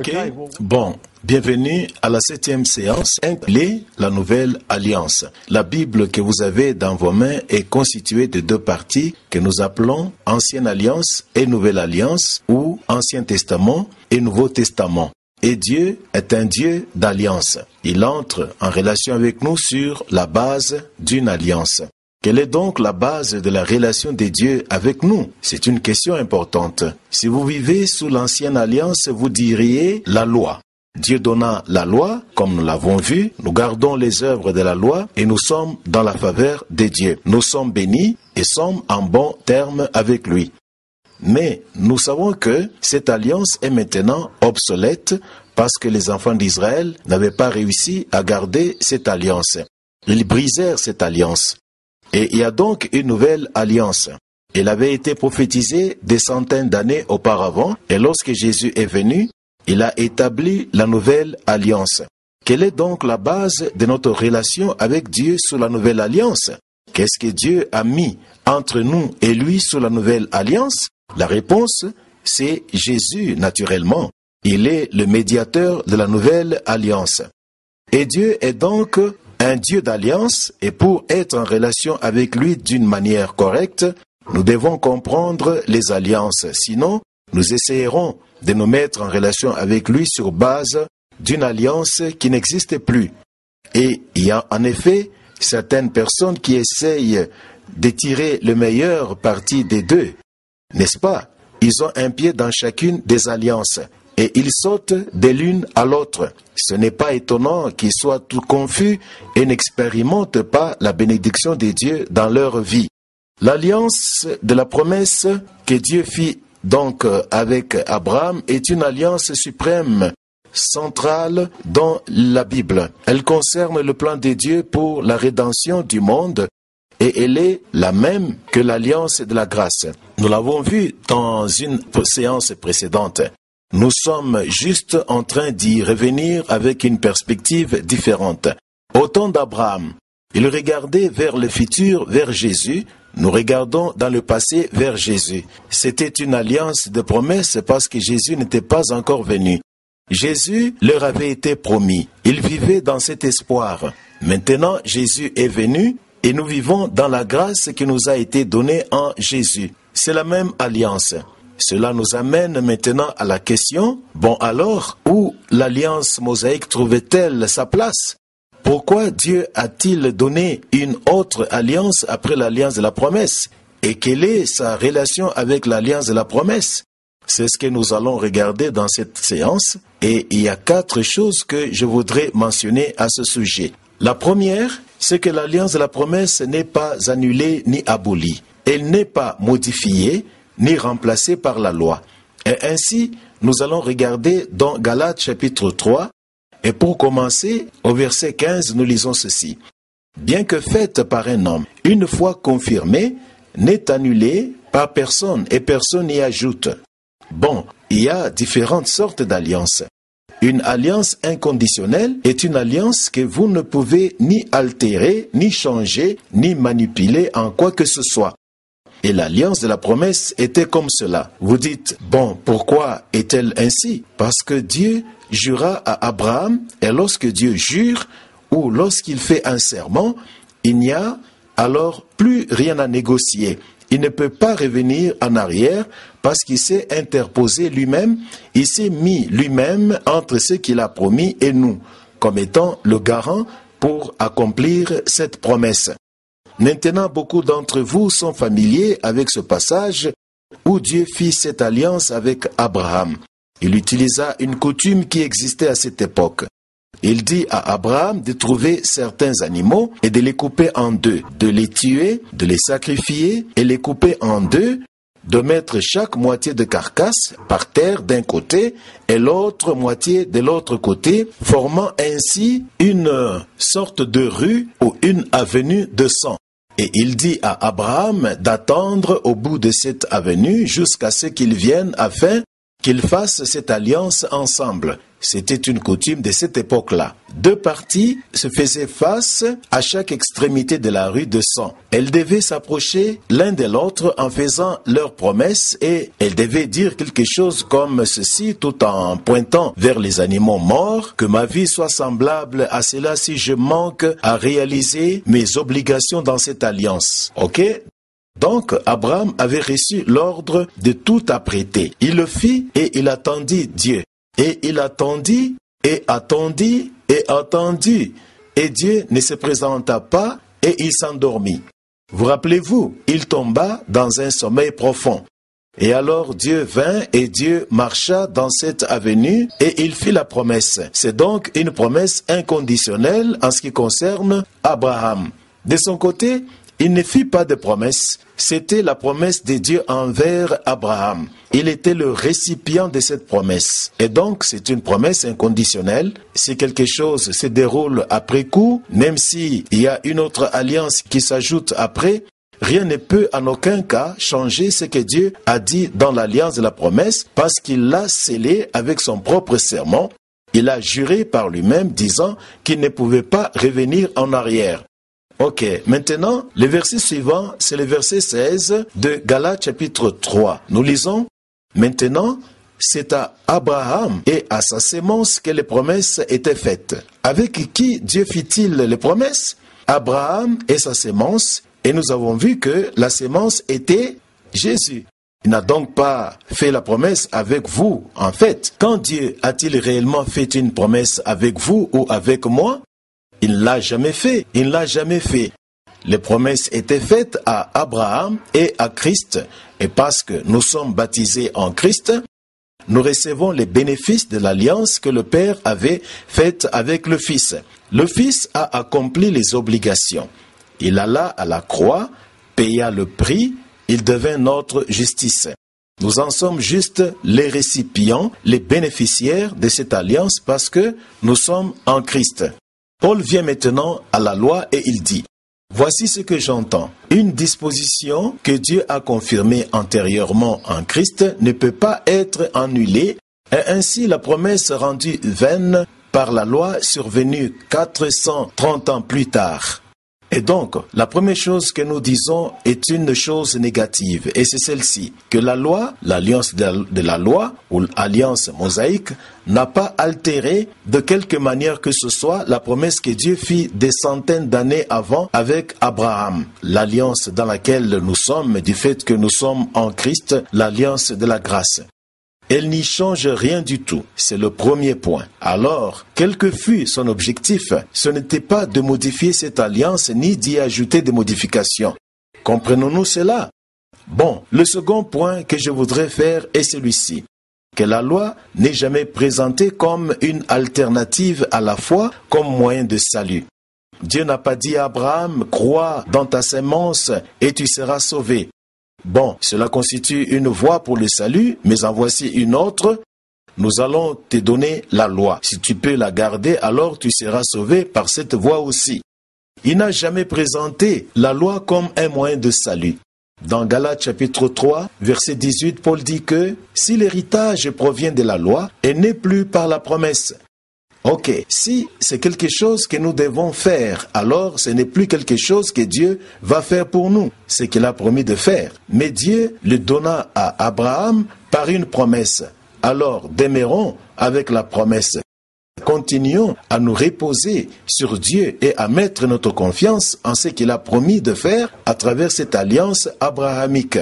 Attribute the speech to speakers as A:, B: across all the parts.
A: Ok, bon, bienvenue à la 7e séance intitulée La Nouvelle Alliance. La Bible que vous avez dans vos mains est constituée de deux parties que nous appelons Ancienne Alliance et Nouvelle Alliance ou Ancien Testament et Nouveau Testament. Et Dieu est un Dieu d'alliance. Il entre en relation avec nous sur la base d'une alliance. Quelle est donc la base de la relation de Dieu avec nous? C'est une question importante. Si vous vivez sous l'ancienne alliance, vous diriez la loi. Dieu donna la loi, comme nous l'avons vu, nous gardons les œuvres de la loi et nous sommes dans la faveur de Dieu. Nous sommes bénis et sommes en bon terme avec lui. Mais nous savons que cette alliance est maintenant obsolète parce que les enfants d'Israël n'avaient pas réussi à garder cette alliance. Ils brisèrent cette alliance. Et il y a donc une nouvelle alliance. Elle avait été prophétisée des centaines d'années auparavant, et lorsque Jésus est venu, il a établi la nouvelle alliance. Quelle est donc la base de notre relation avec Dieu sous la nouvelle alliance? Qu'est-ce que Dieu a mis entre nous et lui sous la nouvelle alliance? La réponse, c'est Jésus, naturellement. Il est le médiateur de la nouvelle alliance. Et Dieu est donc un Dieu d'alliance, et pour être en relation avec lui d'une manière correcte, nous devons comprendre les alliances. Sinon, nous essayerons de nous mettre en relation avec lui sur base d'une alliance qui n'existe plus. Et il y a en effet certaines personnes qui essayent de tirer le meilleur parti des deux. N'est-ce pas? Ils ont un pied dans chacune des alliances. Et ils sautent de l'une à l'autre. Ce n'est pas étonnant qu'ils soient tout confus et n'expérimentent pas la bénédiction de Dieu dans leur vie. L'alliance de la promesse que Dieu fit donc avec Abraham est une alliance suprême, centrale dans la Bible. Elle concerne le plan de Dieu pour la rédemption du monde et elle est la même que l'alliance de la grâce. Nous l'avons vu dans une séance précédente. Nous sommes juste en train d'y revenir avec une perspective différente. Au temps d'Abraham, il regardait vers le futur, vers Jésus. Nous regardons dans le passé vers Jésus. C'était une alliance de promesses parce que Jésus n'était pas encore venu. Jésus leur avait été promis. Ils vivaient dans cet espoir. Maintenant, Jésus est venu et nous vivons dans la grâce qui nous a été donnée en Jésus. C'est la même alliance. Cela nous amène maintenant à la question, bon alors, où l'alliance mosaïque trouvait-elle sa place? Pourquoi Dieu a-t-il donné une autre alliance après l'alliance de la promesse? Et quelle est sa relation avec l'alliance de la promesse? C'est ce que nous allons regarder dans cette séance. Et il y a 4 choses que je voudrais mentionner à ce sujet. La première, c'est que l'alliance de la promesse n'est pas annulée ni abolie. Elle n'est pas modifiée ni remplacée par la loi. Et ainsi, nous allons regarder dans Galates chapitre 3, et pour commencer, au verset 15, nous lisons ceci. Bien que faite par un homme, une fois confirmée, n'est annulée par personne, et personne n'y ajoute. Bon, il y a différentes sortes d'alliances. Une alliance inconditionnelle est une alliance que vous ne pouvez ni altérer, ni changer, ni manipuler en quoi que ce soit. Et l'alliance de la promesse était comme cela. Vous dites, bon, pourquoi est-elle ainsi? Parce que Dieu jura à Abraham, et lorsque Dieu jure, ou lorsqu'il fait un serment, il n'y a alors plus rien à négocier. Il ne peut pas revenir en arrière parce qu'il s'est interposé lui-même, il s'est mis lui-même entre ce qu'il a promis et nous, comme étant le garant pour accomplir cette promesse. Maintenant, beaucoup d'entre vous sont familiers avec ce passage où Dieu fit cette alliance avec Abraham. Il utilisa une coutume qui existait à cette époque. Il dit à Abraham de trouver certains animaux et de les couper en deux, de les tuer, de les sacrifier et les couper en deux, de mettre chaque moitié de carcasse par terre d'un côté et l'autre moitié de l'autre côté, formant ainsi une sorte de rue ou une avenue de sang. Et il dit à Abraham d'attendre au bout de cette avenue jusqu'à ce qu'il vienne afin qu'ils fassent cette alliance ensemble. C'était une coutume de cette époque-là. 2 parties se faisaient face à chaque extrémité de la rue de sang. Elles devaient s'approcher l'un de l'autre en faisant leurs promesses et elles devaient dire quelque chose comme ceci tout en pointant vers les animaux morts, que ma vie soit semblable à cela si je manque à réaliser mes obligations dans cette alliance. Ok? Donc, Abraham avait reçu l'ordre de tout apprêter. Il le fit et il attendit Dieu. Et il attendit, et attendit, et attendit. Et Dieu ne se présenta pas, et il s'endormit. Vous rappelez-vous, il tomba dans un sommeil profond. Et alors Dieu vint, et Dieu marcha dans cette avenue, et il fit la promesse. C'est donc une promesse inconditionnelle en ce qui concerne Abraham. De son côté, il ne fit pas de promesse. C'était la promesse de Dieu envers Abraham. Il était le récipient de cette promesse. Et donc, c'est une promesse inconditionnelle. Si quelque chose se déroule après coup, même s'il y a une autre alliance qui s'ajoute après, rien ne peut en aucun cas changer ce que Dieu a dit dans l'alliance de la promesse parce qu'il l'a scellé avec son propre serment. Il a juré par lui-même disant qu'il ne pouvait pas revenir en arrière. Ok, maintenant, le verset suivant, c'est le verset 16 de Galates chapitre 3. Nous lisons, « Maintenant, c'est à Abraham et à sa sémence que les promesses étaient faites. » Avec qui Dieu fit-il les promesses? Abraham et sa sémence, et nous avons vu que la sémence était Jésus. Il n'a donc pas fait la promesse avec vous, en fait. Quand Dieu a-t-il réellement fait une promesse avec vous ou avec moi? Il ne l'a jamais fait. Il ne l'a jamais fait. Les promesses étaient faites à Abraham et à Christ. Et parce que nous sommes baptisés en Christ, nous recevons les bénéfices de l'alliance que le Père avait faite avec le Fils. Le Fils a accompli les obligations. Il alla à la croix, paya le prix, il devint notre justice. Nous en sommes juste les récipients, les bénéficiaires de cette alliance parce que nous sommes en Christ. Paul vient maintenant à la loi et il dit, « Voici ce que j'entends. Une disposition que Dieu a confirmée antérieurement en Christ ne peut pas être annulée, et ainsi la promesse rendue vaine par la loi survenue 430 ans plus tard. » Et donc, la première chose que nous disons est une chose négative, et c'est celle-ci, que la loi, l'alliance de la loi, ou l'alliance mosaïque, n'a pas altéré de quelque manière que ce soit la promesse que Dieu fit des centaines d'années avant avec Abraham. L'alliance dans laquelle nous sommes, du fait que nous sommes en Christ, l'alliance de la grâce. Elle n'y change rien du tout. C'est le premier point. Alors, quel que fût son objectif, ce n'était pas de modifier cette alliance ni d'y ajouter des modifications. Comprenons-nous cela? Bon, le second point que je voudrais faire est celui-ci. Que la loi n'est jamais présentée comme une alternative à la foi, comme moyen de salut. Dieu n'a pas dit à Abraham, crois dans ta sémence et tu seras sauvé. Bon, cela constitue une voie pour le salut, mais en voici une autre. Nous allons te donner la loi. Si tu peux la garder, alors tu seras sauvé par cette voie aussi. Il n'a jamais présenté la loi comme un moyen de salut. Dans Galates chapitre 3, verset 18, Paul dit que si l'héritage provient de la loi et n'est plus par la promesse. Ok, si c'est quelque chose que nous devons faire, alors ce n'est plus quelque chose que Dieu va faire pour nous, ce qu'il a promis de faire. Mais Dieu le donna à Abraham par une promesse. Alors demeurons avec la promesse. Continuons à nous reposer sur Dieu et à mettre notre confiance en ce qu'il a promis de faire à travers cette alliance abrahamique.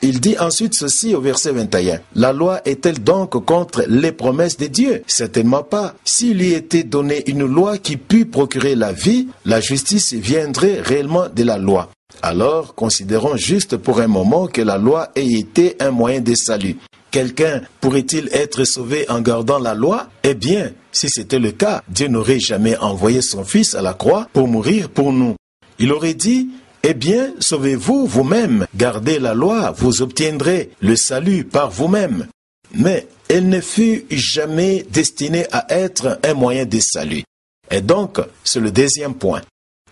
A: Il dit ensuite ceci au verset 21. La loi est-elle donc contre les promesses de Dieu? Certainement pas. S'il y était donné une loi qui pût procurer la vie, la justice viendrait réellement de la loi. Alors, considérons juste pour un moment que la loi ait été un moyen de salut. Quelqu'un pourrait-il être sauvé en gardant la loi? Eh bien, si c'était le cas, Dieu n'aurait jamais envoyé son Fils à la croix pour mourir pour nous. Il aurait dit, eh bien, sauvez-vous vous-même, gardez la loi, vous obtiendrez le salut par vous-même. Mais elle ne fut jamais destinée à être un moyen de salut. Et donc, c'est le deuxième point.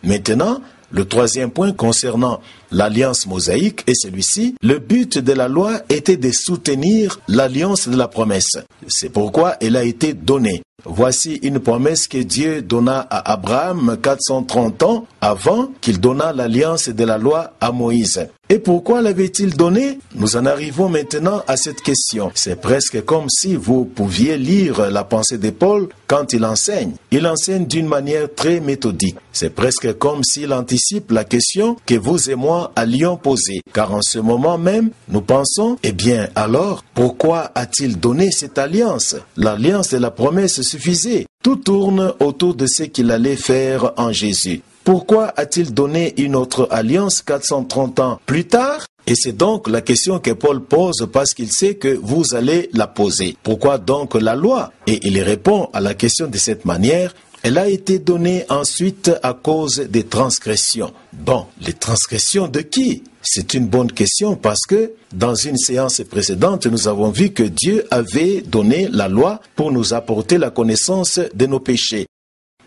A: Maintenant, Le troisième point concernant l'alliance mosaïque est celui-ci. Le but de la loi était de soutenir l'alliance de la promesse. C'est pourquoi elle a été donnée. Voici une promesse que Dieu donna à Abraham 430 ans avant qu'il donnât l'alliance de la loi à Moïse. Et pourquoi l'avait-il donnée? Nous en arrivons maintenant à cette question. C'est presque comme si vous pouviez lire la pensée de Paul quand il enseigne. Il enseigne d'une manière très méthodique. C'est presque comme s'il anticipe la question que vous et moi allions poser. Car en ce moment même, nous pensons, eh bien alors, pourquoi a-t-il donné cette alliance? L'alliance de la promesse suffisait. Tout tourne autour de ce qu'il allait faire en Jésus. Pourquoi a-t-il donné une autre alliance 430 ans plus tard? Et c'est donc la question que Paul pose parce qu'il sait que vous allez la poser. Pourquoi donc la loi? Et il répond à la question de cette manière. Elle a été donnée ensuite à cause des transgressions. Bon, les transgressions de qui? C'est une bonne question parce que dans une séance précédente, nous avons vu que Dieu avait donné la loi pour nous apporter la connaissance de nos péchés.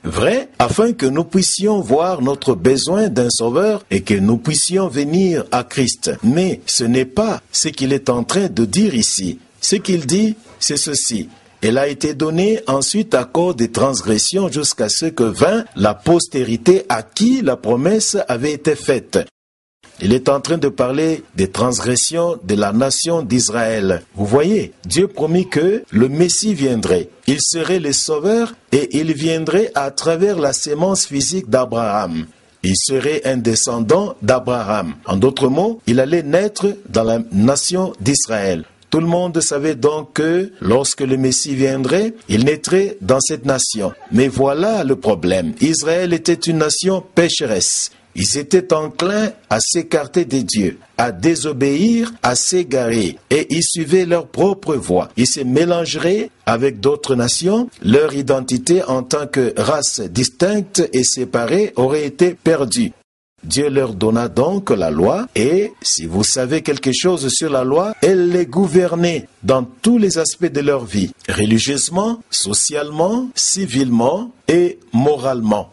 A: Vrai, afin que nous puissions voir notre besoin d'un sauveur et que nous puissions venir à Christ. Mais ce n'est pas ce qu'il est en train de dire ici. Ce qu'il dit, c'est ceci. Elle a été donnée ensuite à cause des transgressions jusqu'à ce que vint la postérité à qui la promesse avait été faite. Il est en train de parler des transgressions de la nation d'Israël. Vous voyez, Dieu promit que le Messie viendrait. Il serait le sauveur et il viendrait à travers la sémence physique d'Abraham. Il serait un descendant d'Abraham. En d'autres mots, il allait naître dans la nation d'Israël. Tout le monde savait donc que lorsque le Messie viendrait, il naîtrait dans cette nation. Mais voilà le problème. Israël était une nation pécheresse. Ils étaient enclins à s'écarter de Dieu, à désobéir, à s'égarer, et ils suivaient leur propre voie. Ils se mélangeraient avec d'autres nations. Leur identité en tant que race distincte et séparée aurait été perdue. Dieu leur donna donc la loi et, si vous savez quelque chose sur la loi, elle les gouvernait dans tous les aspects de leur vie, religieusement, socialement, civilement et moralement.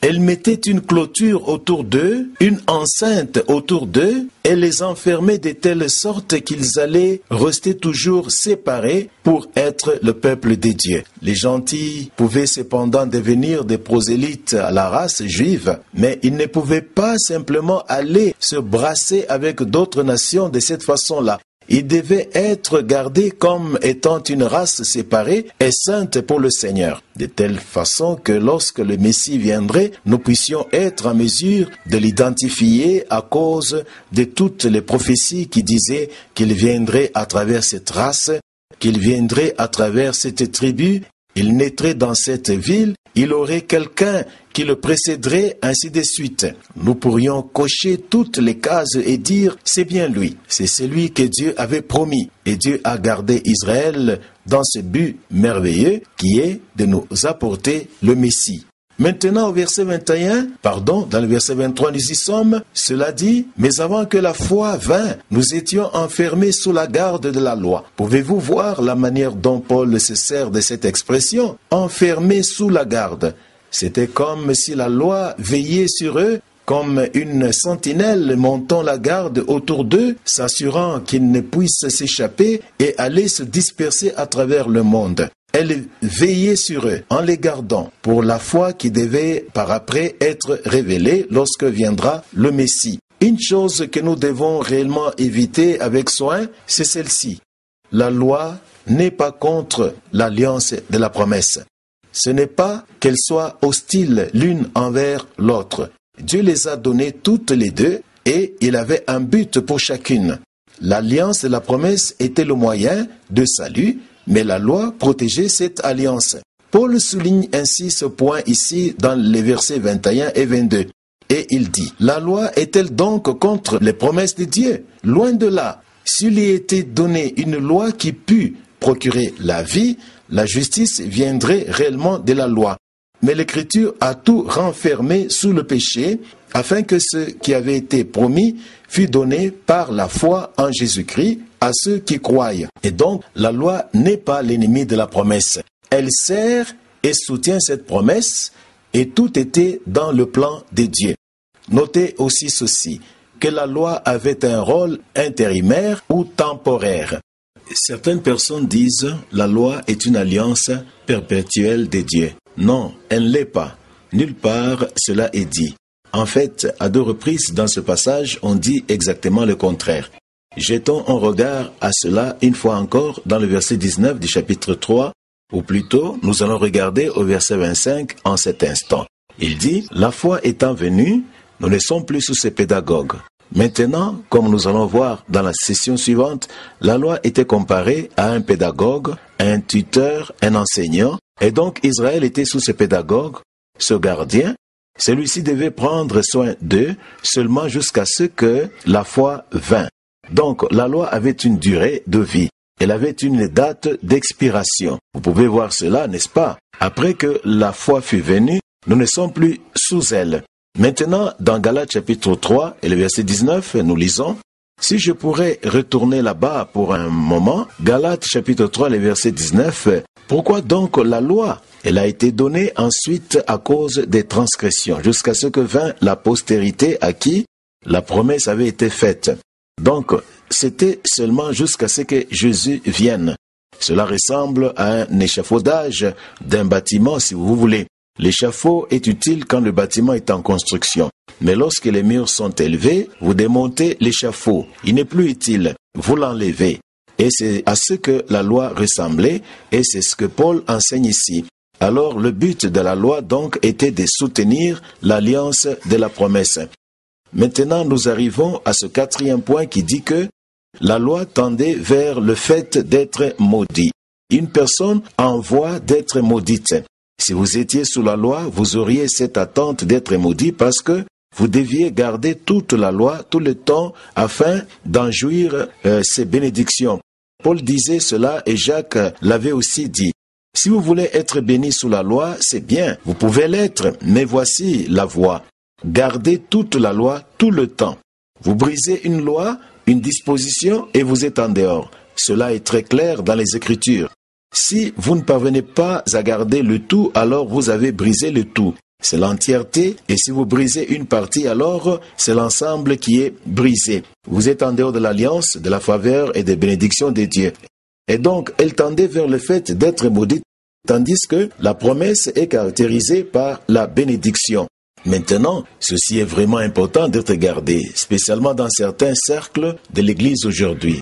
A: Elle mettait une clôture autour d'eux, une enceinte autour d'eux, et les enfermait de telle sorte qu'ils allaient rester toujours séparés pour être le peuple de Dieu. Les gentils pouvaient cependant devenir des prosélytes à la race juive, mais ils ne pouvaient pas simplement aller se brasser avec d'autres nations de cette façon-là. Ils devaient être gardés comme étant une race séparée et sainte pour le Seigneur, de telle façon que lorsque le Messie viendrait, nous puissions être en mesure de l'identifier à cause de toutes les prophéties qui disaient qu'il viendrait à travers cette race, qu'il viendrait à travers cette tribu, il naîtrait dans cette ville, il aurait quelqu'un qui le précéderait, ainsi de suite. Nous pourrions cocher toutes les cases et dire, c'est bien lui, c'est celui que Dieu avait promis. Et Dieu a gardé Israël dans ce but merveilleux qui est de nous apporter le Messie. Maintenant, au verset 21, dans le verset 23, nous y sommes, cela dit, mais avant que la foi vînt, nous étions enfermés sous la garde de la loi. Pouvez-vous voir la manière dont Paul se sert de cette expression? Enfermés sous la garde. C'était comme si la loi veillait sur eux, comme une sentinelle montant la garde autour d'eux, s'assurant qu'ils ne puissent s'échapper et aller se disperser à travers le monde. Elle veillait sur eux en les gardant pour la foi qui devait par après être révélée lorsque viendra le Messie. Une chose que nous devons réellement éviter avec soin, c'est celle-ci. La loi n'est pas contre l'alliance de la promesse. Ce n'est pas qu'elles soient hostiles l'une envers l'autre. Dieu les a données toutes les deux et il avait un but pour chacune. L'alliance de la promesse était le moyen de salut, mais la loi protégeait cette alliance. Paul souligne ainsi ce point ici dans les versets 21 et 22. Et il dit, la loi est-elle donc contre les promesses de Dieu? Loin de là. S'il y était donné une loi qui pût procurer la vie, la justice viendrait réellement de la loi. Mais l'Écriture a tout renfermé sous le péché, afin que ce qui avait été promis fût donné par la foi en Jésus-Christ à ceux qui croient. Et donc, la loi n'est pas l'ennemi de la promesse. Elle sert et soutient cette promesse, et tout était dans le plan de Dieu. Notez aussi ceci, que la loi avait un rôle intérimaire ou temporaire. Certaines personnes disent la loi est une alliance perpétuelle des dieux. Non, elle ne l'est pas. Nulle part cela est dit. En fait, à 2 reprises dans ce passage, on dit exactement le contraire. Jetons un regard à cela une fois encore dans le verset 19 du chapitre 3, ou plutôt, nous allons regarder au verset 25 en cet instant. Il dit, « La foi étant venue, nous ne sommes plus sous ces pédagogues. » Maintenant, comme nous allons voir dans la session suivante, la loi était comparée à un pédagogue, un tuteur, un enseignant, et donc Israël était sous ce pédagogue, ce gardien. Celui-ci devait prendre soin d'eux seulement jusqu'à ce que la foi vînt. Donc, la loi avait une durée de vie. Elle avait une date d'expiration. Vous pouvez voir cela, n'est-ce pas? Après que la foi fut venue, nous ne sommes plus sous elle. Maintenant, dans Galates chapitre 3 et le verset 19, nous lisons, « Si je pourrais retourner là-bas pour un moment, Galates chapitre 3, le verset 19, « Pourquoi donc la loi? Elle a été donnée ensuite à cause des transgressions, jusqu'à ce que vint la postérité à qui la promesse avait été faite. » Donc, c'était seulement jusqu'à ce que Jésus vienne. Cela ressemble à un échafaudage d'un bâtiment, si vous voulez. L'échafaud est utile quand le bâtiment est en construction. Mais lorsque les murs sont élevés, vous démontez l'échafaud. Il n'est plus utile. Vous l'enlevez. Et c'est à ce que la loi ressemblait, et c'est ce que Paul enseigne ici. Alors, le but de la loi, donc, était de soutenir l'alliance de la promesse. Maintenant, nous arrivons à ce 4e point qui dit que la loi tendait vers le fait d'être maudit. Une personne en voie d'être maudite. Si vous étiez sous la loi, vous auriez cette attente d'être maudit parce que vous deviez garder toute la loi, tout le temps, afin d'en jouir ces bénédictions. Paul disait cela et Jacques l'avait aussi dit. Si vous voulez être béni sous la loi, c'est bien, vous pouvez l'être, mais voici la voie. Gardez toute la loi tout le temps. Vous brisez une loi, une disposition et vous êtes en dehors. Cela est très clair dans les Écritures. Si vous ne parvenez pas à garder le tout, alors vous avez brisé le tout. C'est l'entièreté, et si vous brisez une partie, alors c'est l'ensemble qui est brisé. Vous êtes en dehors de l'alliance, de la faveur et des bénédictions de Dieu. Et donc, elle tendait vers le fait d'être maudite, tandis que la promesse est caractérisée par la bénédiction. Maintenant, ceci est vraiment important d'être gardé, spécialement dans certains cercles de l'Église aujourd'hui,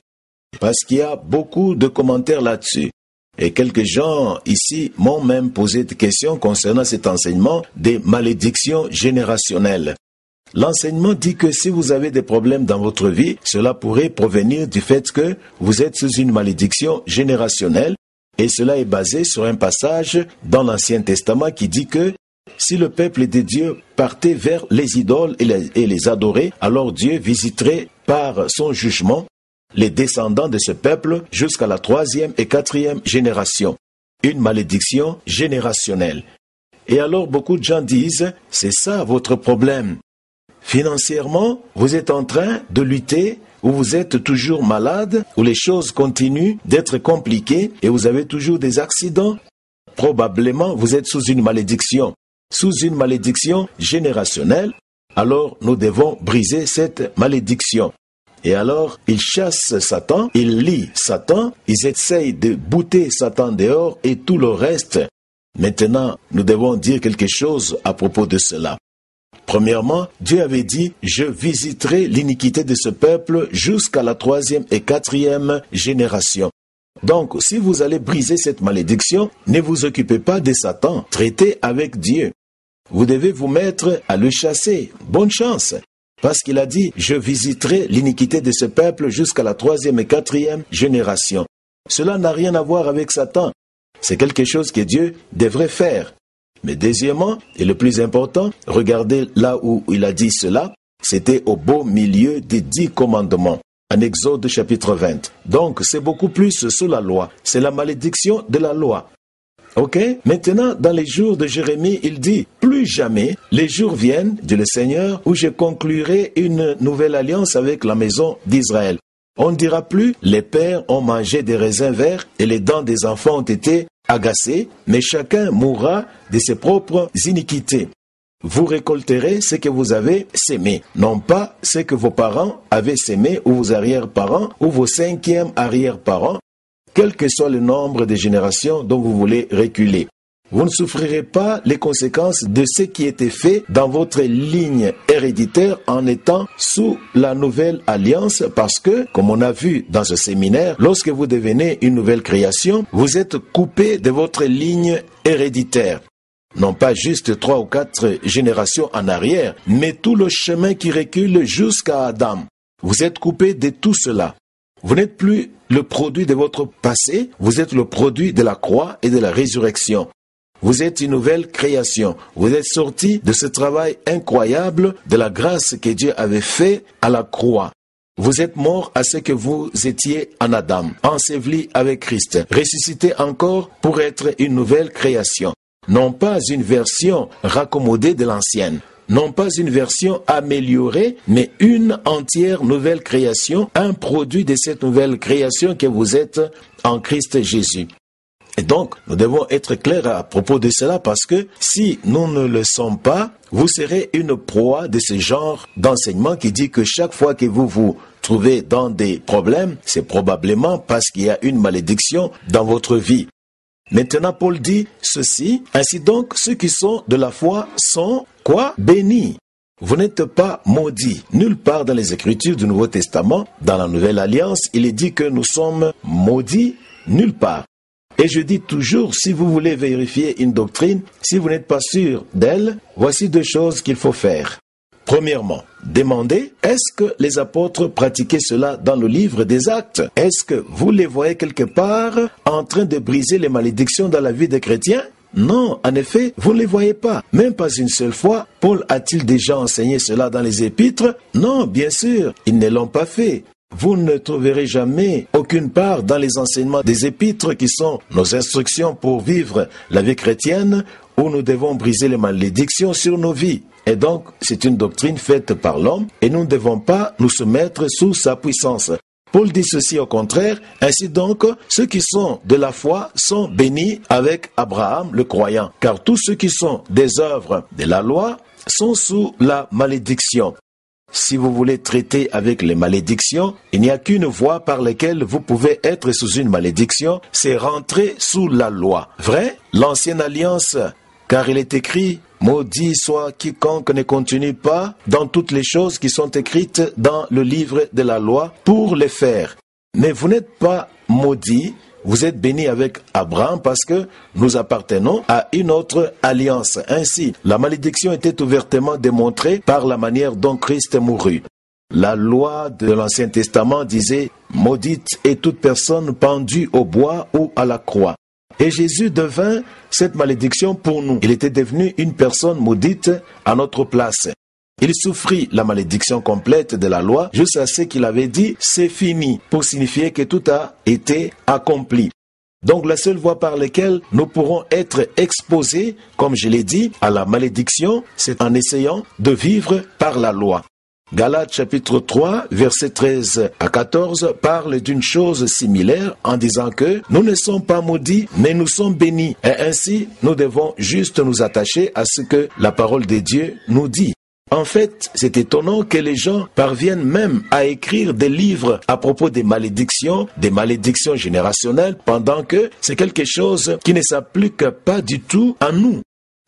A: parce qu'il y a beaucoup de commentaires là-dessus. Et quelques gens ici m'ont même posé des questions concernant cet enseignement des malédictions générationnelles. L'enseignement dit que si vous avez des problèmes dans votre vie, cela pourrait provenir du fait que vous êtes sous une malédiction générationnelle, et cela est basé sur un passage dans l'Ancien Testament qui dit que si le peuple de Dieu partait vers les idoles et les adorait, alors Dieu visiterait par son jugement les descendants de ce peuple jusqu'à la 3e et 4e génération. Une malédiction générationnelle. Et alors beaucoup de gens disent, c'est ça votre problème. Financièrement, vous êtes en train de lutter, ou vous êtes toujours malade, ou les choses continuent d'être compliquées et vous avez toujours des accidents. Probablement, vous êtes sous une malédiction générationnelle. Alors, nous devons briser cette malédiction. Et alors, ils chassent Satan, ils lient Satan, ils essayent de bouter Satan dehors et tout le reste. Maintenant, nous devons dire quelque chose à propos de cela. Premièrement, Dieu avait dit, « Je visiterai l'iniquité de ce peuple jusqu'à la 3e et 4e génération. » Donc, si vous allez briser cette malédiction, ne vous occupez pas de Satan, traitez avec Dieu. Vous devez vous mettre à le chasser. Bonne chance! Parce qu'il a dit, je visiterai l'iniquité de ce peuple jusqu'à la 3e et 4e génération. Cela n'a rien à voir avec Satan. C'est quelque chose que Dieu devrait faire. Mais deuxièmement, et le plus important, regardez là où il a dit cela, c'était au beau milieu des 10 commandements, en Exode chapitre 20. Donc, c'est beaucoup plus sous la loi. C'est la malédiction de la loi. Ok? Maintenant, dans les jours de Jérémie, il dit, plus jamais les jours viennent, dit le Seigneur, où je conclurai une nouvelle alliance avec la maison d'Israël. On ne dira plus, les pères ont mangé des raisins verts et les dents des enfants ont été agacées, mais chacun mourra de ses propres iniquités. vous récolterez ce que vous avez sémé, non pas ce que vos parents avaient sémé, ou vos arrière-parents, ou vos 5e arrière-parents, quel que soit le nombre de générations dont vous voulez reculer. Vous ne souffrirez pas les conséquences de ce qui était fait dans votre ligne héréditaire en étant sous la nouvelle alliance parce que, comme on a vu dans ce séminaire, lorsque vous devenez une nouvelle création, vous êtes coupé de votre ligne héréditaire. Non pas juste 3 ou 4 générations en arrière, mais tout le chemin qui recule jusqu'à Adam. Vous êtes coupé de tout cela. Vous n'êtes plus le produit de votre passé, vous êtes le produit de la croix et de la résurrection. Vous êtes une nouvelle création. Vous êtes sorti de ce travail incroyable de la grâce que Dieu avait fait à la croix. Vous êtes mort à ce que vous étiez en Adam, enseveli avec Christ, ressuscité encore pour être une nouvelle création. Non pas une version raccommodée de l'ancienne. Non pas une version améliorée, mais une entière nouvelle création, un produit de cette nouvelle création que vous êtes en Christ Jésus. Et donc, nous devons être clairs à propos de cela parce que si nous ne le sommes pas, vous serez une proie de ce genre d'enseignement qui dit que chaque fois que vous vous trouvez dans des problèmes, c'est probablement parce qu'il y a une malédiction dans votre vie. Maintenant, Paul dit ceci, ainsi donc, ceux qui sont de la foi sont quoi? Bénis. Vous n'êtes pas maudits. Nulle part dans les Écritures du Nouveau Testament, dans la Nouvelle Alliance, il est dit que nous sommes maudits nulle part. Et je dis toujours, si vous voulez vérifier une doctrine, si vous n'êtes pas sûr d'elle, voici 2 choses qu'il faut faire. Premièrement, demandez, est-ce que les apôtres pratiquaient cela dans le livre des Actes? Est-ce que vous les voyez quelque part en train de briser les malédictions dans la vie des chrétiens? Non, en effet, vous ne les voyez pas. Même pas une seule fois. Paul a-t-il déjà enseigné cela dans les épîtres? Non, bien sûr, ils ne l'ont pas fait. Vous ne trouverez jamais aucune part dans les enseignements des épîtres qui sont nos instructions pour vivre la vie chrétienne où nous devons briser les malédictions sur nos vies. Et donc, c'est une doctrine faite par l'homme et nous ne devons pas nous soumettre sous sa puissance. Paul dit ceci au contraire, ainsi donc, ceux qui sont de la foi sont bénis avec Abraham le croyant, car tous ceux qui sont des œuvres de la loi sont sous la malédiction. Si vous voulez traiter avec les malédictions, il n'y a qu'une voie par laquelle vous pouvez être sous une malédiction, c'est rentrer sous la loi. Vrai? L'ancienne alliance, car il est écrit, maudit soit quiconque ne continue pas dans toutes les choses qui sont écrites dans le livre de la loi pour les faire. Mais vous n'êtes pas maudit. Vous êtes bénis avec Abraham parce que nous appartenons à une autre alliance. Ainsi, la malédiction était ouvertement démontrée par la manière dont Christ mourut. La loi de l'Ancien Testament disait « Maudite est toute personne pendue au bois ou à la croix ». Et Jésus devint cette malédiction pour nous. Il était devenu une personne maudite à notre place. Il souffrit la malédiction complète de la loi jusqu'à ce qu'il avait dit « c'est fini » pour signifier que tout a été accompli. Donc la seule voie par laquelle nous pourrons être exposés, comme je l'ai dit, à la malédiction, c'est en essayant de vivre par la loi. Galates chapitre 3, versets 13 à 14 parle d'une chose similaire en disant que nous ne sommes pas maudits, mais nous sommes bénis. Et ainsi, nous devons juste nous attacher à ce que la parole de Dieu nous dit. En fait, c'est étonnant que les gens parviennent même à écrire des livres à propos des malédictions générationnelles, pendant que c'est quelque chose qui ne s'applique pas du tout à nous.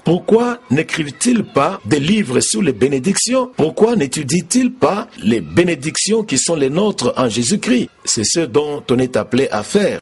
A: Pourquoi n'écrivent-ils pas des livres sur les bénédictions? Pourquoi n'étudient-ils pas les bénédictions qui sont les nôtres en Jésus-Christ? C'est ce dont on est appelé à faire.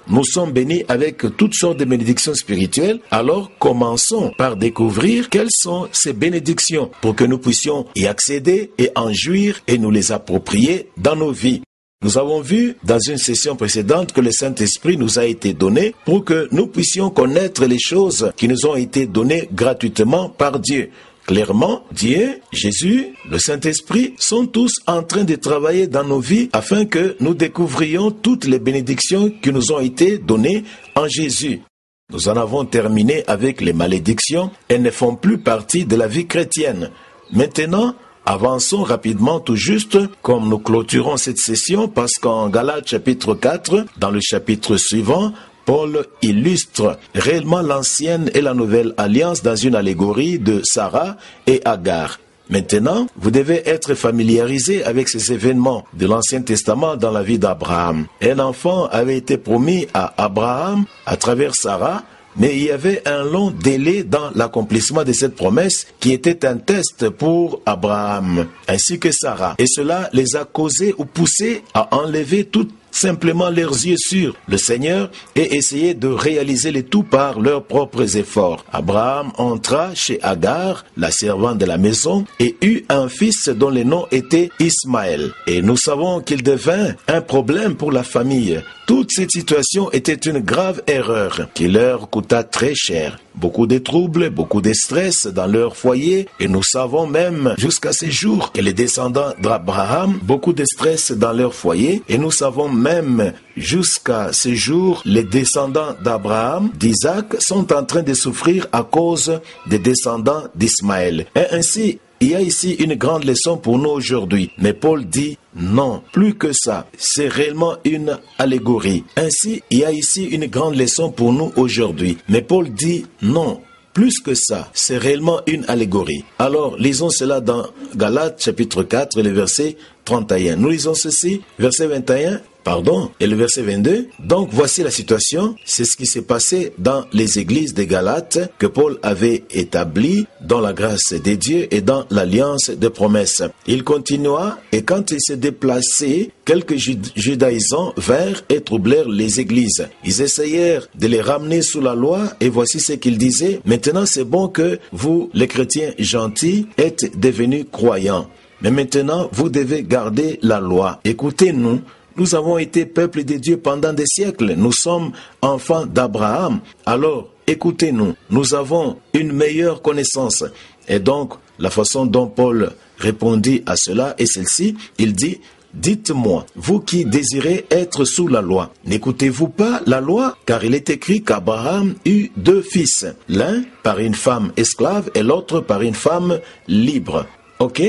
A: Nous sommes bénis avec toutes sortes de bénédictions spirituelles, alors commençons par découvrir quelles sont ces bénédictions pour que nous puissions y accéder et en jouir et nous les approprier dans nos vies. Nous avons vu dans une session précédente que le Saint-Esprit nous a été donné pour que nous puissions connaître les choses qui nous ont été données gratuitement par Dieu. Clairement, Dieu, Jésus, le Saint-Esprit sont tous en train de travailler dans nos vies afin que nous découvrions toutes les bénédictions qui nous ont été données en Jésus. Nous en avons terminé avec les malédictions. Elles ne font plus partie de la vie chrétienne. Maintenant, avançons rapidement tout juste comme nous clôturons cette session parce qu'en Galates chapitre 4, dans le chapitre suivant, Paul illustre réellement l'ancienne et la nouvelle alliance dans une allégorie de Sarah et Agar. Maintenant, vous devez être familiarisé avec ces événements de l'Ancien Testament dans la vie d'Abraham. Un enfant avait été promis à Abraham à travers Sarah, mais il y avait un long délai dans l'accomplissement de cette promesse qui était un test pour Abraham, ainsi que Sarah. Et cela les a causés ou poussés à enlever toute simplement leurs yeux sur le Seigneur et essayer de réaliser le tout par leurs propres efforts. Abraham entra chez Agar, la servante de la maison, et eut un fils dont le nom était Ismaël. Et nous savons qu'il devint un problème pour la famille. Toute cette situation était une grave erreur qui leur coûta très cher. Beaucoup de troubles, beaucoup de stress dans leur foyer, et nous savons même jusqu'à ces jours que les descendants d'Abraham, beaucoup de stress dans leur foyer, et nous savons même jusqu'à ces jours, les descendants d'Abraham, d'Isaac, sont en train de souffrir à cause des descendants d'Ismaël. Et ainsi, il y a ici une grande leçon pour nous aujourd'hui. Mais Paul dit non, plus que ça, c'est réellement une allégorie. Ainsi, il y a ici une grande leçon pour nous aujourd'hui. Mais Paul dit non, plus que ça, c'est réellement une allégorie. Alors, lisons cela dans Galates chapitre 4, le verset 31. Nous lisons ceci, verset 21. Et le verset 22. Donc voici la situation, c'est ce qui s'est passé dans les églises de Galates que Paul avait établi dans la grâce de Dieu et dans l'alliance de promesses. Il continua et quand il s'est déplacé, quelques judaïsants vinrent et troublèrent les églises. Ils essayèrent de les ramener sous la loi et voici ce qu'ils disaient. Maintenant c'est bon que vous, les chrétiens gentils, êtes devenus croyants. Mais maintenant vous devez garder la loi. Écoutez-nous. Nous avons été peuple de Dieu pendant des siècles. Nous sommes enfants d'Abraham. Alors, écoutez-nous. Nous avons une meilleure connaissance. Et donc, la façon dont Paul répondit à cela est celle-ci. Il dit, dites-moi, vous qui désirez être sous la loi, n'écoutez-vous pas la loi? Car il est écrit qu'Abraham eut 2 fils. L'un par une femme esclave et l'autre par une femme libre. Ok?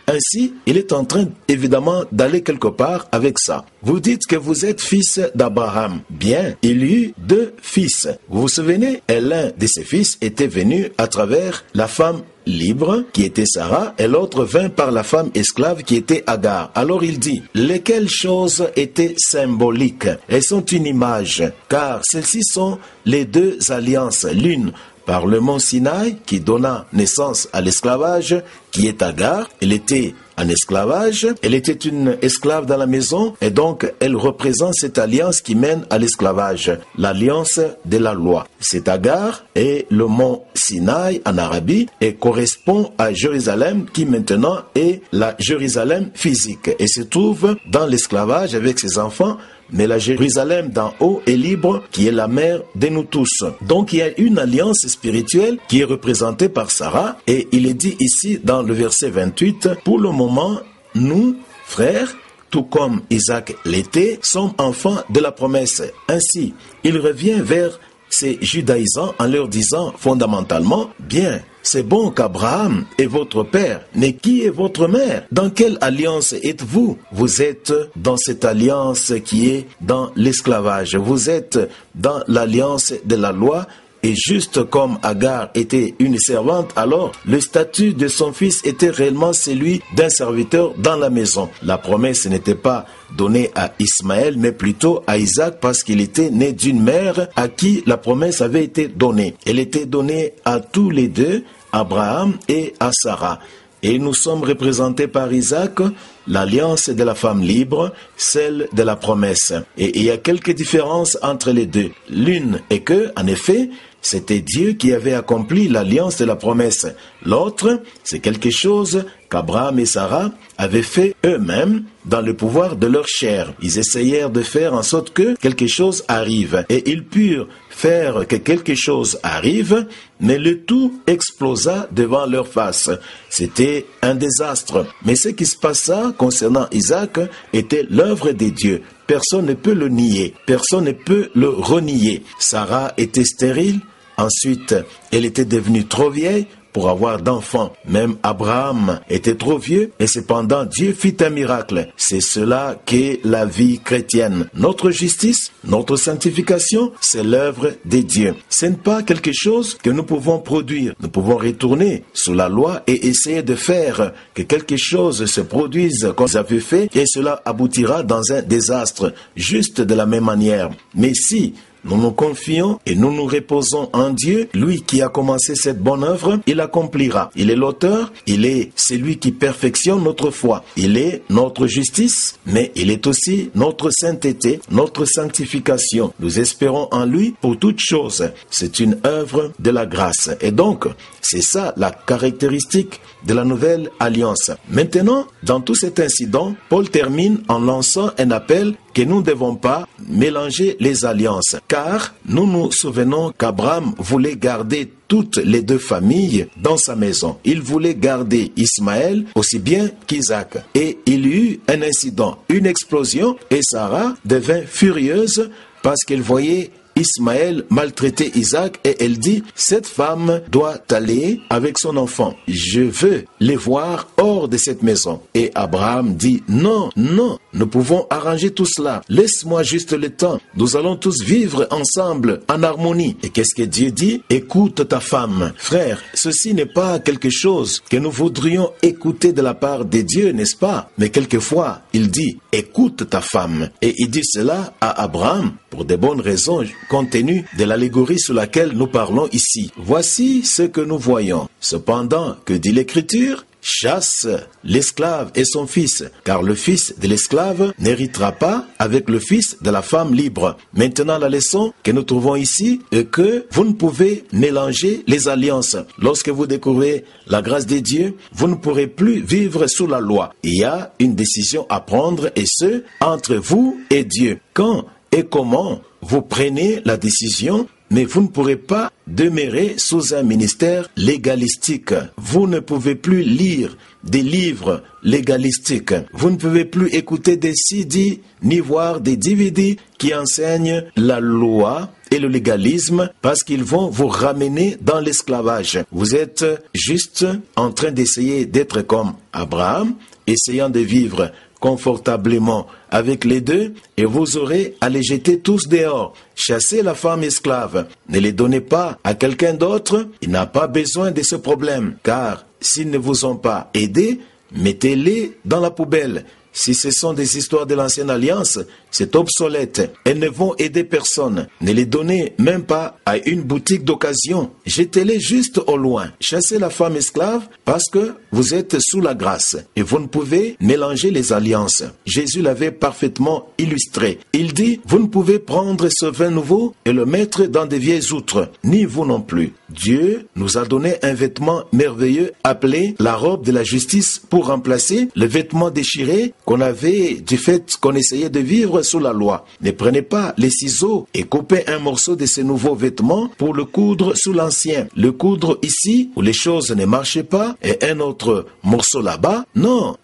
A: Ainsi, il est en train, évidemment, d'aller quelque part avec ça. Vous dites que vous êtes fils d'Abraham. Bien, il eut 2 fils. Vous vous souvenez? Et l'un de ses fils était venu à travers la femme libre, qui était Sarah, et l'autre vint par la femme esclave, qui était Agar. Alors il dit, lesquelles choses étaient symboliques? Elles sont une image, car celles-ci sont les 2 alliances, l'une par le mont Sinaï qui donna naissance à l'esclavage qui est Agar. Elle était en esclavage, elle était une esclave dans la maison et donc elle représente cette alliance qui mène à l'esclavage, l'alliance de la loi. C'est Agar et le mont Sinaï en Arabie et correspond à Jérusalem qui maintenant est la Jérusalem physique et se trouve dans l'esclavage avec ses enfants. Mais la Jérusalem d'en haut est libre, qui est la mère de nous tous. Donc il y a une alliance spirituelle qui est représentée par Sarah. Et il est dit ici dans le verset 28, pour le moment, nous, frères, tout comme Isaac l'était, sommes enfants de la promesse. Ainsi, il revient vers ces judaïsants en leur disant fondamentalement, bien, c'est bon qu'Abraham est votre père, mais qui est votre mère? Dans quelle alliance êtes-vous? Vous êtes dans cette alliance qui est dans l'esclavage. Vous êtes dans l'alliance de la loi. Et juste comme Agar était une servante, alors le statut de son fils était réellement celui d'un serviteur dans la maison. La promesse n'était pas donnée à Ismaël, mais plutôt à Isaac parce qu'il était né d'une mère à qui la promesse avait été donnée. Elle était donnée à tous les deux, Abraham et à Sarah. Et nous sommes représentés par Isaac, l'alliance de la femme libre, celle de la promesse. Et il y a quelques différences entre les deux. L'une est que, en effet, c'était Dieu qui avait accompli l'alliance de la promesse. L'autre, c'est quelque chose qu'Abraham et Sarah avaient fait eux-mêmes dans le pouvoir de leur chair. Ils essayèrent de faire en sorte que quelque chose arrive. Et ils purent faire que quelque chose arrive, mais le tout explosa devant leur face. C'était un désastre. Mais ce qui se passa concernant Isaac était l'œuvre de Dieu. Personne ne peut le nier. Personne ne peut le renier. Sarah était stérile. Ensuite, elle était devenue trop vieille pour avoir d'enfants. Même Abraham était trop vieux et cependant Dieu fit un miracle. C'est cela qu'est la vie chrétienne. Notre justice, notre sanctification, c'est l'œuvre de Dieu. Ce n'est pas quelque chose que nous pouvons produire. Nous pouvons retourner sous la loi et essayer de faire que quelque chose se produise comme ça avait fait et cela aboutira dans un désastre, juste de la même manière. Mais si nous nous confions et nous nous reposons en Dieu, lui qui a commencé cette bonne œuvre, il l'accomplira. Il est l'auteur, il est celui qui perfectionne notre foi. Il est notre justice, mais il est aussi notre sainteté, notre sanctification. Nous espérons en lui pour toutes choses. C'est une œuvre de la grâce. Et donc, c'est ça la caractéristique de la nouvelle alliance. Maintenant, dans tout cet incident, Paul termine en lançant un appel que nous ne devons pas mélanger les alliances. Car nous nous souvenons qu'Abraham voulait garder toutes les deux familles dans sa maison. Il voulait garder Ismaël aussi bien qu'Isaac. Et il y eut un incident, une explosion, et Sarah devint furieuse parce qu'elle voyait Ismaël maltraitait Isaac et elle dit, cette femme doit aller avec son enfant. Je veux les voir hors de cette maison. Et Abraham dit, non, nous pouvons arranger tout cela. Laisse-moi juste le temps. Nous allons tous vivre ensemble en harmonie. Et qu'est-ce que Dieu dit? Écoute ta femme. Frère, ceci n'est pas quelque chose que nous voudrions écouter de la part de Dieu, n'est-ce pas? Mais quelquefois, il dit, écoute ta femme. Et il dit cela à Abraham pour de bonnes raisons, compte tenu de l'allégorie sur laquelle nous parlons ici. Voici ce que nous voyons. Cependant, que dit l'Écriture? Chasse l'esclave et son fils, car le fils de l'esclave n'héritera pas avec le fils de la femme libre. Maintenant, la leçon que nous trouvons ici est que vous ne pouvez mélanger les alliances. Lorsque vous découvrez la grâce de Dieu, vous ne pourrez plus vivre sous la loi. Il y a une décision à prendre et ce, entre vous et Dieu. Quand et comment vous prenez la décision, mais vous ne pourrez pas demeurer sous un ministère légalistique. Vous ne pouvez plus lire des livres légalistiques. Vous ne pouvez plus écouter des CD ni voir des DVD qui enseignent la loi et le légalisme parce qu'ils vont vous ramener dans l'esclavage. Vous êtes juste en train d'essayer d'être comme Abraham, essayant de vivre confortablement avec les deux et vous aurez à les jeter tous dehors. Chassez la femme esclave. Ne les donnez pas à quelqu'un d'autre. Il n'a pas besoin de ce problème. Car s'ils ne vous ont pas aidé, mettez-les dans la poubelle. Si ce sont des histoires de l'ancienne alliance, c'est obsolète. Elles ne vont aider personne. Ne les donnez même pas à une boutique d'occasion. Jetez-les juste au loin. Chassez la femme esclave parce que vous êtes sous la grâce et vous ne pouvez mélanger les alliances. Jésus l'avait parfaitement illustré. Il dit, vous ne pouvez prendre ce vin nouveau et le mettre dans des vieilles outres, ni vous non plus. Dieu nous a donné un vêtement merveilleux appelé la robe de la justice pour remplacer le vêtement déchiré qu'on avait du fait qu'on essayait de vivre sous la loi. Ne prenez pas les ciseaux et coupez un morceau de ces nouveaux vêtements pour le coudre sous l'ancien. Le coudre ici où les choses ne marchaient pas et un autre morceau là-bas. Non,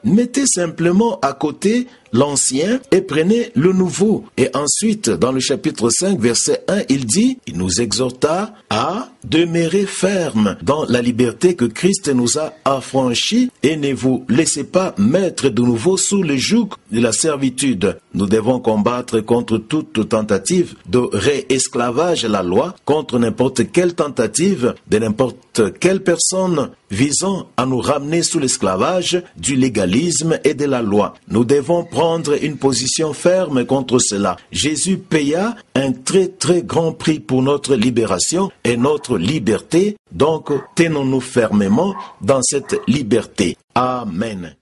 A: mettez simplement à côté l'ancien et prenez le nouveau. Et ensuite, dans le chapitre 5, verset 1, il dit, il nous exhorta à demeurer ferme dans la liberté que Christ nous a affranchis et ne vous laissez pas mettre de nouveau sous le joug de la servitude. Nous devons combattre contre toute tentative de réesclavage à la loi, contre n'importe quelle tentative de n'importe quelle personne visant à nous ramener sous l'esclavage du légalisme et de la loi. Nous devons prendre une position ferme contre cela. Jésus paya un très grand prix pour notre libération et notre liberté. Donc, tenons-nous fermement dans cette liberté. Amen.